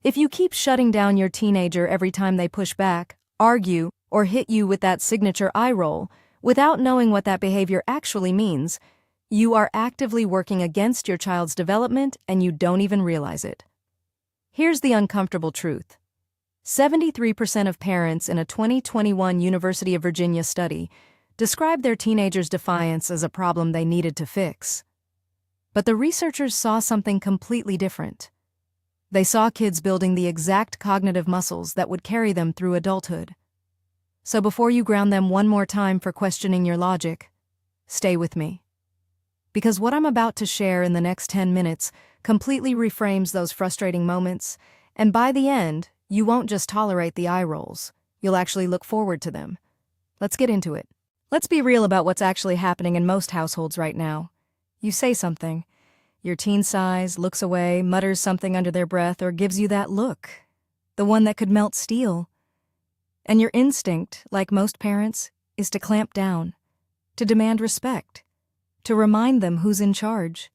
If you keep shutting down your teenager every time they push back, argue, or hit you with that signature eye roll, without knowing what that behavior actually means, you are actively working against your child's development and you don't even realize it. Here's the uncomfortable truth. 73% of parents in a 2021 University of Virginia study described their teenagers' defiance as a problem they needed to fix. But the researchers saw something completely different. They saw kids building the exact cognitive muscles that would carry them through adulthood. So before you ground them one more time for questioning your logic, stay with me. Because what I'm about to share in the next 10 minutes completely reframes those frustrating moments, and by the end, you won't just tolerate the eye rolls, you'll actually look forward to them. Let's get into it. Let's be real about what's actually happening in most households right now. You say something. Your teen sighs, looks away, mutters something under their breath, or gives you that look, the one that could melt steel. And your instinct, like most parents, is to clamp down, to demand respect, to remind them who's in charge.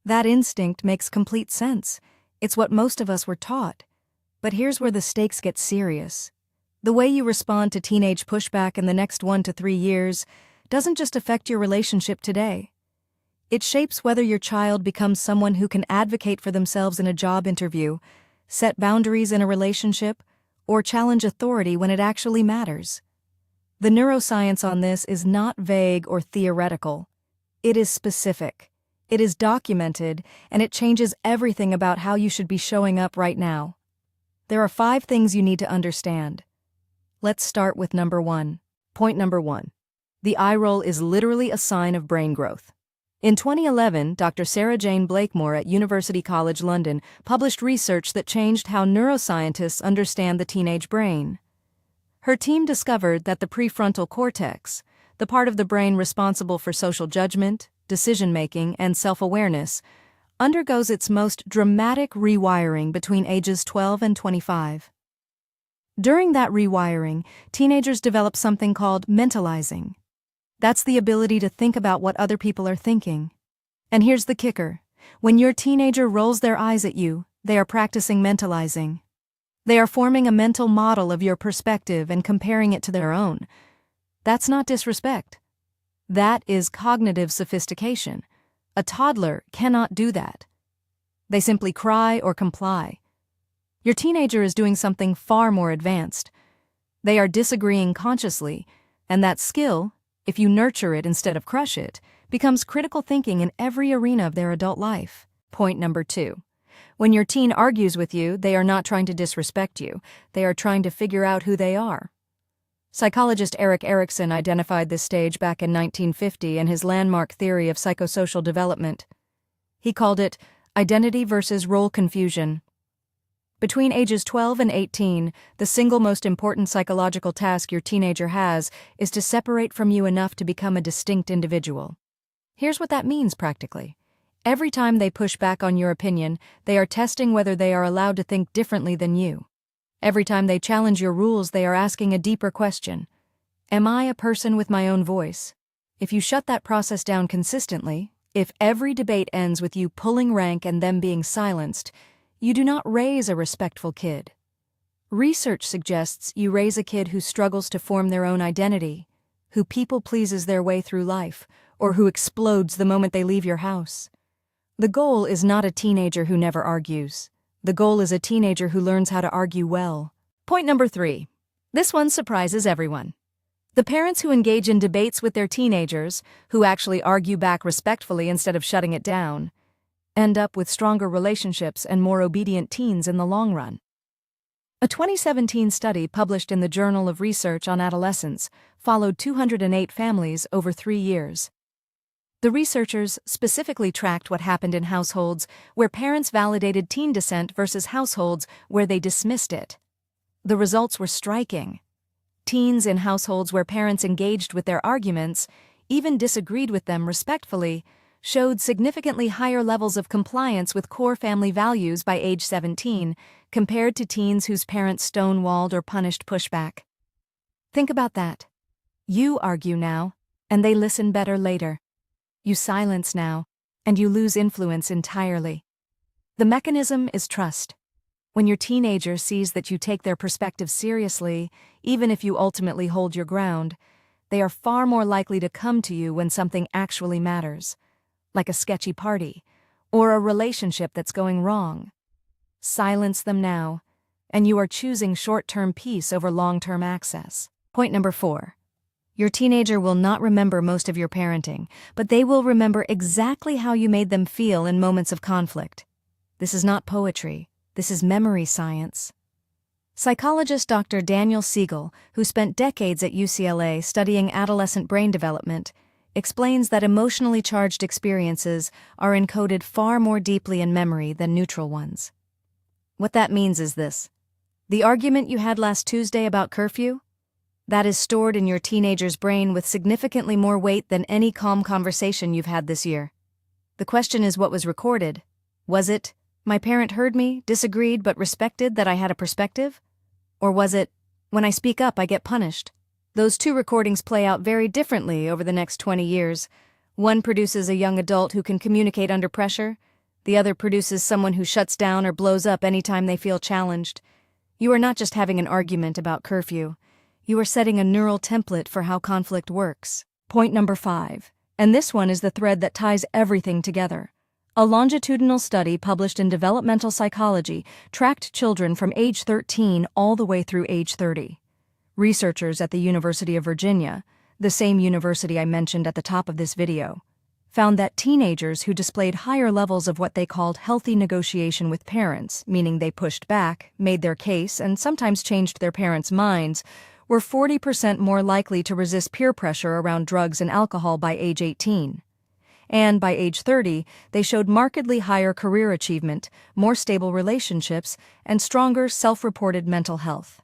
That instinct makes complete sense. It's what most of us were taught. But here's where the stakes get serious. The way you respond to teenage pushback in the next 1 to 3 years doesn't just affect your relationship today. It shapes whether your child becomes someone who can advocate for themselves in a job interview, set boundaries in a relationship, or challenge authority when it actually matters. The neuroscience on this is not vague or theoretical. It is specific. It is documented, and it changes everything about how you should be showing up right now. There are 5 things you need to understand. Let's start with number 1. Point number 1. The eye roll is literally a sign of brain growth. In 2011, Dr. Sarah Jane Blakemore at University College London published research that changed how neuroscientists understand the teenage brain. Her team discovered that the prefrontal cortex, the part of the brain responsible for social judgment, decision-making, and self-awareness, undergoes its most dramatic rewiring between ages 12 and 25. During that rewiring, teenagers develop something called mentalizing. That's the ability to think about what other people are thinking. And here's the kicker. When your teenager rolls their eyes at you, they are practicing mentalizing. They are forming a mental model of your perspective and comparing it to their own. That's not disrespect. That is cognitive sophistication. A toddler cannot do that. They simply cry or comply. Your teenager is doing something far more advanced. They are disagreeing consciously, and that skill, if you nurture it instead of crush it, becomes critical thinking in every arena of their adult life. Point number 2. When your teen argues with you, they are not trying to disrespect you. They are trying to figure out who they are. Psychologist Erik Erikson identified this stage back in 1950 in his landmark theory of psychosocial development. He called it identity versus role confusion. Between ages 12 and 18, the single most important psychological task your teenager has is to separate from you enough to become a distinct individual. Here's what that means practically. Every time they push back on your opinion, they are testing whether they are allowed to think differently than you. Every time they challenge your rules, they are asking a deeper question. Am I a person with my own voice? If you shut that process down consistently, if every debate ends with you pulling rank and them being silenced, you do not raise a respectful kid. Research suggests you raise a kid who struggles to form their own identity, who people-pleases their way through life, or who explodes the moment they leave your house. The goal is not a teenager who never argues. The goal is a teenager who learns how to argue well. Point number 3. This one surprises everyone. The parents who engage in debates with their teenagers, who actually argue back respectfully instead of shutting it down, end up with stronger relationships and more obedient teens in the long run. A 2017 study published in the Journal of Research on Adolescence followed 208 families over 3 years. The researchers specifically tracked what happened in households where parents validated teen dissent versus households where they dismissed it. The results were striking. Teens in households where parents engaged with their arguments, even disagreed with them respectfully, showed significantly higher levels of compliance with core family values by age 17 compared to teens whose parents stonewalled or punished pushback. Think about that. You argue now, and they listen better later. You silence now, and you lose influence entirely. The mechanism is trust. When your teenager sees that you take their perspective seriously, even if you ultimately hold your ground, they are far more likely to come to you when something actually matters, like a sketchy party or a relationship that's going wrong. Silence them now, and you are choosing short-term peace over long-term access. Point number 4. Your teenager will not remember most of your parenting, but they will remember exactly how you made them feel in moments of conflict. This is not poetry. This is memory science. Psychologist Dr. Daniel Siegel, who spent decades at UCLA studying adolescent brain development, explains that emotionally charged experiences are encoded far more deeply in memory than neutral ones. What that means is this: the argument you had last Tuesday about curfew? That is stored in your teenager's brain with significantly more weight than any calm conversation you've had this year. The question is what was recorded. Was it, "My parent heard me, disagreed, but respected that I had a perspective"? Or was it, "When I speak up, I get punished"? Those two recordings play out very differently over the next 20 years. One produces a young adult who can communicate under pressure. The other produces someone who shuts down or blows up anytime they feel challenged. You are not just having an argument about curfew. You are setting a neural template for how conflict works. Point number 5, and this one is the thread that ties everything together. A longitudinal study published in Developmental Psychology tracked children from age 13 all the way through age 30. Researchers at the University of Virginia, the same university I mentioned at the top of this video, found that teenagers who displayed higher levels of what they called healthy negotiation with parents, meaning they pushed back, made their case, and sometimes changed their parents' minds, were 40% more likely to resist peer pressure around drugs and alcohol by age 18. And by age 30, they showed markedly higher career achievement, more stable relationships, and stronger self-reported mental health.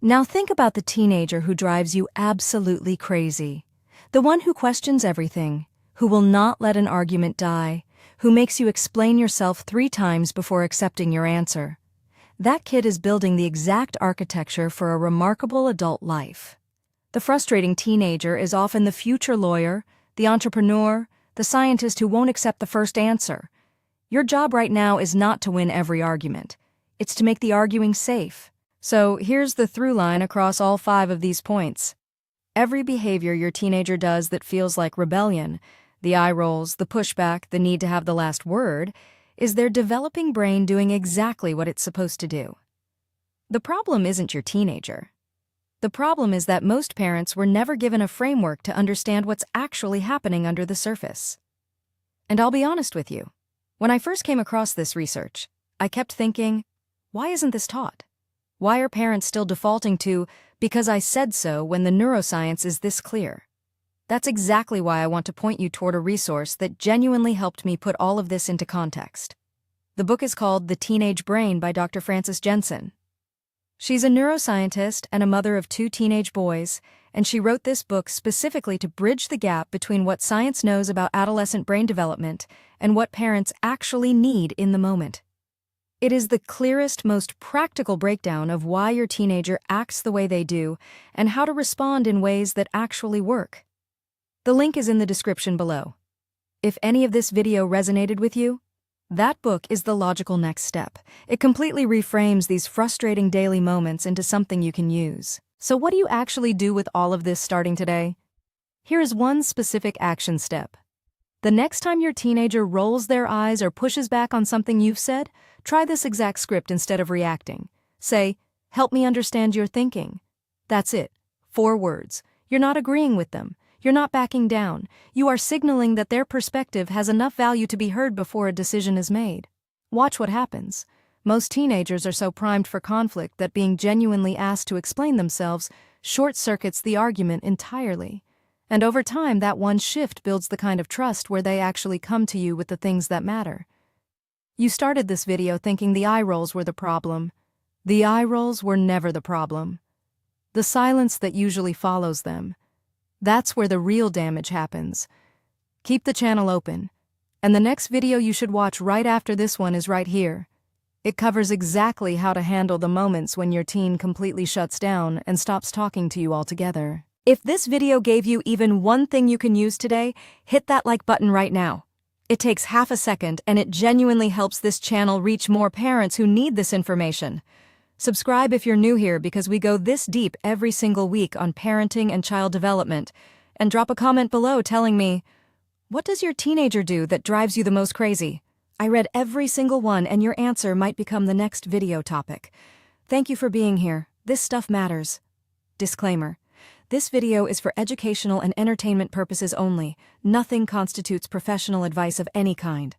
Now think about the teenager who drives you absolutely crazy. The one who questions everything, who will not let an argument die, who makes you explain yourself 3 times before accepting your answer. That kid is building the exact architecture for a remarkable adult life. The frustrating teenager is often the future lawyer, the entrepreneur, the scientist who won't accept the first answer. Your job right now is not to win every argument. It's to make the arguing safe. So here's the through line across all 5 of these points. Every behavior your teenager does that feels like rebellion, the eye rolls, the pushback, the need to have the last word, is their developing brain doing exactly what it's supposed to do. The problem isn't your teenager. The problem is that most parents were never given a framework to understand what's actually happening under the surface. And I'll be honest with you, when I first came across this research, I kept thinking, why isn't this taught? Why are parents still defaulting to, "because I said so," when the neuroscience is this clear? That's exactly why I want to point you toward a resource that genuinely helped me put all of this into context. The book is called The Teenage Brain by Dr. Frances Jensen. She's a neuroscientist and a mother of 2 teenage boys, and she wrote this book specifically to bridge the gap between what science knows about adolescent brain development and what parents actually need in the moment. It is the clearest, most practical breakdown of why your teenager acts the way they do and how to respond in ways that actually work. The link is in the description below. If any of this video resonated with you, that book is the logical next step. It completely reframes these frustrating daily moments into something you can use. So what do you actually do with all of this starting today? Here is one specific action step. The next time your teenager rolls their eyes or pushes back on something you've said, try this exact script instead of reacting. Say, "Help me understand your thinking." That's it. 4 words. You're not agreeing with them. You're not backing down. You are signaling that their perspective has enough value to be heard before a decision is made. Watch what happens. Most teenagers are so primed for conflict that being genuinely asked to explain themselves short-circuits the argument entirely. And over time, that one shift builds the kind of trust where they actually come to you with the things that matter. You started this video thinking the eye rolls were the problem. The eye rolls were never the problem. The silence that usually follows them. That's where the real damage happens. Keep the channel open. And the next video you should watch right after this one is right here. It covers exactly how to handle the moments when your teen completely shuts down and stops talking to you altogether. If this video gave you even one thing you can use today, hit that like button right now. It takes half a second, and it genuinely helps this channel reach more parents who need this information. Subscribe if you're new here because we go this deep every single week on parenting and child development. And drop a comment below telling me, what does your teenager do that drives you the most crazy? I read every single one, and your answer might become the next video topic. Thank you for being here. This stuff matters. Disclaimer. This video is for educational and entertainment purposes only. Nothing constitutes professional advice of any kind.